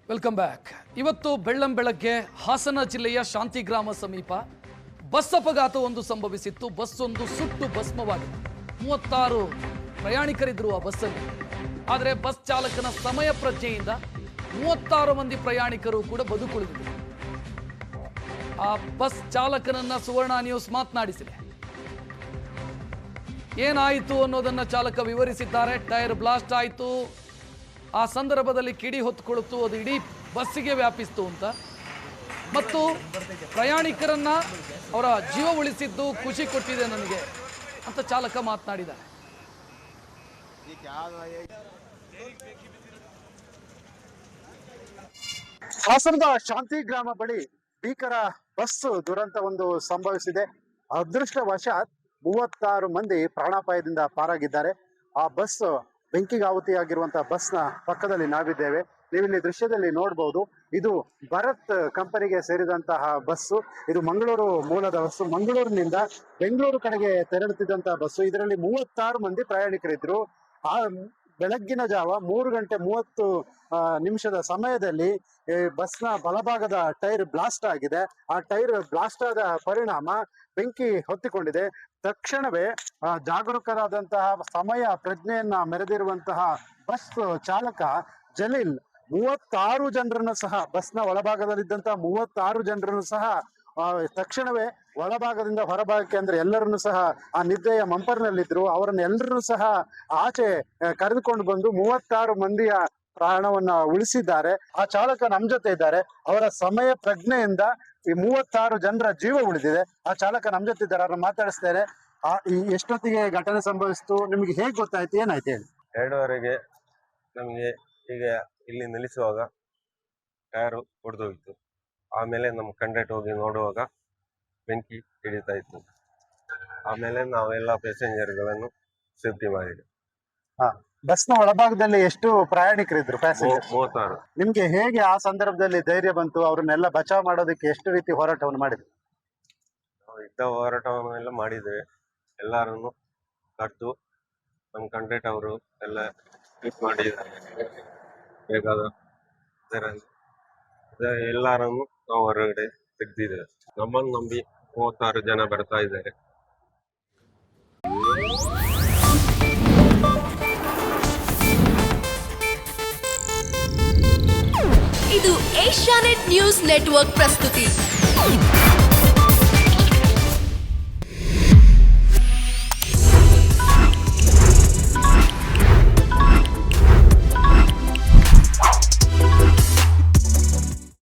Welcome back. ಇವತ್ತು ಬೆಳ್ಳಂಬೆಳಗ್ಗೆ ಹಾಸನ ಜಿಲ್ಲೆಯ ಶಾಂತಿಗ್ರಾಮ ಸಮೀಪ ಬಸ್ ಅಪಘಾತವೊಂದು ಸಂಭವಿಸಿತ್ತು. ಬಸ್ ಒಂದು ಸುಟ್ಟು ಭಸ್ಮವಾಗಿದೆ. 36 ಪ್ರಯಾಣಿಕರಿದ್ದರು ಆ ಬಸ್ಸಲ್ಲಿ. ಆದರೆ ಬಸ್ ಚಾಲಕನ ಸಮಯ ಪ್ರಜ್ಞೆಯಿಂದ 36 ಮಂದಿ ಪ್ರಯಾಣಿಕರು ಕೂಡ ಬದುಕುಳಿದಿದ್ದರು. ಆ ಬಸ್ ಚಾಲಕನನ್ನ ಸುವರ್ಣ ನ್ಯೂಸ್ ಮಾತನಾಡಿಸಿದೆ. ಏನಾಯಿತು ಅನ್ನೋದನ್ನ ಚಾಲಕ ವಿವರಿಸಿದ್ದಾರೆ. ಟೈರ್ ಬ್ಲಾಸ್ಟ್ ಆಯಿತು, ಆ ಸಂದರ್ಭದಲ್ಲಿ ಕಿಡಿ ಹೊತ್ತುಕೊಳ್ತು, ಅದು ಇಡೀ ಬಸ್ಸಿಗೆ ವ್ಯಾಪಿಸ್ತು ಅಂತ, ಮತ್ತು ಪ್ರಯಾಣಿಕರನ್ನ ಅವರ ಜೀವ ಉಳಿಸಿದ್ದು ಖುಷಿ ಕೊಟ್ಟಿದೆ ನನಗೆ ಅಂತ ಚಾಲಕ ಮಾತನಾಡಿದ್ದಾರೆ. ಹಾಸನದ ಶಾಂತಿಗ್ರಾಮ ಬಳಿ ಭೀಕರ ಬಸ್ ದುರಂತ ಒಂದು ಸಂಭವಿಸಿದೆ. ಅದೃಷ್ಟವಶಾತ್ 36 ಮಂದಿ ಪ್ರಾಣಾಪಾಯದಿಂದ ಪಾರಾಗಿದ್ದಾರೆ. ಆ ಬಸ್ ಬೆಂಕಿಗಾಹುತಿಯಾಗಿರುವಂತಹ ಬಸ್ನ ಪಕ್ಕದಲ್ಲಿ ನಾವಿದ್ದೇವೆ. ನೀವಿಲ್ಲಿ ದೃಶ್ಯದಲ್ಲಿ ನೋಡಬಹುದು, ಇದು ಭರತ್ ಕಂಪನಿಗೆ ಸೇರಿದಂತಹ ಬಸ್ಸು. ಇದು ಮಂಗಳೂರು ಮೂಲದ ಬಸ್ಸು. ಮಂಗಳೂರಿನಿಂದ ಬೆಂಗಳೂರು ಕಡೆಗೆ ತೆರಳುತ್ತಿದ್ದಂತಹ ಬಸ್ಸು. ಇದರಲ್ಲಿ 36 ಮಂದಿ ಪ್ರಯಾಣಿಕರಿದ್ರು. ಆ ಬೆಳಗ್ಗಿನ ಜಾವ 3:30 ಸಮಯದಲ್ಲಿ ಬಸ್ನ ಬಲಭಾಗದ ಟೈರ್ ಬ್ಲಾಸ್ಟ್ ಆಗಿದೆ. ಆ ಟೈರ್ ಬ್ಲಾಸ್ಟ್ ಆದ ಪರಿಣಾಮ ಬೆಂಕಿ ಹೊತ್ತಿಕೊಂಡಿದೆ. ತಕ್ಷಣವೇ ಜಾಗರೂಕರಾದಂತಹ ಸಮಯ ಪ್ರಜ್ಞೆಯನ್ನ ಮೆರೆದಿರುವಂತಹ ಬಸ್ ಚಾಲಕ ಜಲೀಲ್ 36 ಜನರನ್ನು ಸಹ, ಬಸ್ನ ಒಳಭಾಗದಲ್ಲಿದ್ದಂತಹ 36 ಜನರನ್ನು ಸಹ ತಕ್ಷಣವೇ ಒಳಭಾಗದಿಂದ ಹೊರಭಾಗಕ್ಕೆ, ಅಂದ್ರೆ ಎಲ್ಲರನ್ನು ಸಹ ಆ ನಿದ್ದೆಯ ಮಂಪರ್ನಲ್ಲಿದ್ರು, ಅವರನ್ನು ಎಲ್ಲರನ್ನು ಸಹ ಆಚೆ ಕರೆದುಕೊಂಡು ಬಂದು 36 ಮಂದಿಯ ಪ್ರಾಣವನ್ನ ಉಳಿಸಿದ್ದಾರೆ. ಆ ಚಾಲಕ ನಮ್ ಜೊತೆ ಇದ್ದಾರೆ. ಅವರ ಸಮಯ ಪ್ರಜ್ಞೆಯಿಂದ ಈ 36 ಜನರ ಜೀವ ಉಳಿದಿದೆ. ಆ ಚಾಲಕ ನಮ್ ಜೊತೆ ಇದ್ದಾರೆ, ಅವ್ರನ್ನ ಮಾತಾಡಿಸ್ತೇನೆ. ಎಷ್ಟೊತ್ತಿಗೆ ಘಟನೆ ಸಂಭವಿಸಿತು, ನಿಮ್ಗೆ ಹೇಗ್ ಗೊತ್ತಾಯ್ತು, ಏನಾಯ್ತು ಹೇಳಿ? 2:30ಗೆ ನಮಗೆ ಹೀಗೆ ಇಲ್ಲಿ ನಿಲ್ಲಿಸುವಾಗ ಟೈರು ಒಡೆದೋಗಿತ್ತು. ಆಮೇಲೆ ನಮ್ಮ ಕಂಡಕ್ಟರ್ ಹೋಗಿ ನೋಡುವಾಗ ಬೆಂಕಿ ಹಿಡಿತಾ ಇತ್ತು. ಆಮೇಲೆ ನಾವೆಲ್ಲ ಪ್ಯಾಸೆಂಜರ್ಗಳನ್ನು ಸೇಫ್ಟಿ ಮಾಡಿದ್ವಿ. ಬಸ್ನ ಒಳಭಾಗದಲ್ಲಿ ಎಷ್ಟು ಪ್ರಯಾಣಿಕರಿದ್ರು? ಪ್ಯಾಸೆಂಜರ್ 36. ನಿಮ್ಗೆ ಹೇಗೆ ಆ ಸಂದರ್ಭದಲ್ಲಿ ಧೈರ್ಯ ಬಂತು? ಅವ್ರನ್ನೆಲ್ಲ ಬಚಾವ್ ಮಾಡೋದಕ್ಕೆ ಎಷ್ಟು ರೀತಿ ಹೋರಾಟವನ್ನು ಮಾಡಿದ್ರು? ನಾವು ಇದ್ದ ಹೋರಾಟವನ್ನು ಎಲ್ಲ ಮಾಡಿದ್ದೇವೆ. ಎಲ್ಲರನ್ನು ಕರೆದು ನಮ್ಮ ಕಂಡಕ್ಟರ್ ಅವರು ಎಲ್ಲ ಟ್ರೀಟ್ ಮಾಡಿದ್ದಾರೆ. ಬೇಕಾದ ಎಲ್ಲರನ್ನು ನಾವು ಹೊರಗಡೆ ತೆಗ್ದಿದ್ದೇವೆ. ನಮ್ಮನ್ನು ನಂಬಿ 36 ಜನ ಬರ್ತಾ ಇದ್ದಾರೆ. ಇದು ಏಷ್ಯಾನೆಟ್ ನ್ಯೂಸ್ ನೆಟ್ವರ್ಕ್ ಪ್ರಸ್ತುತಿ.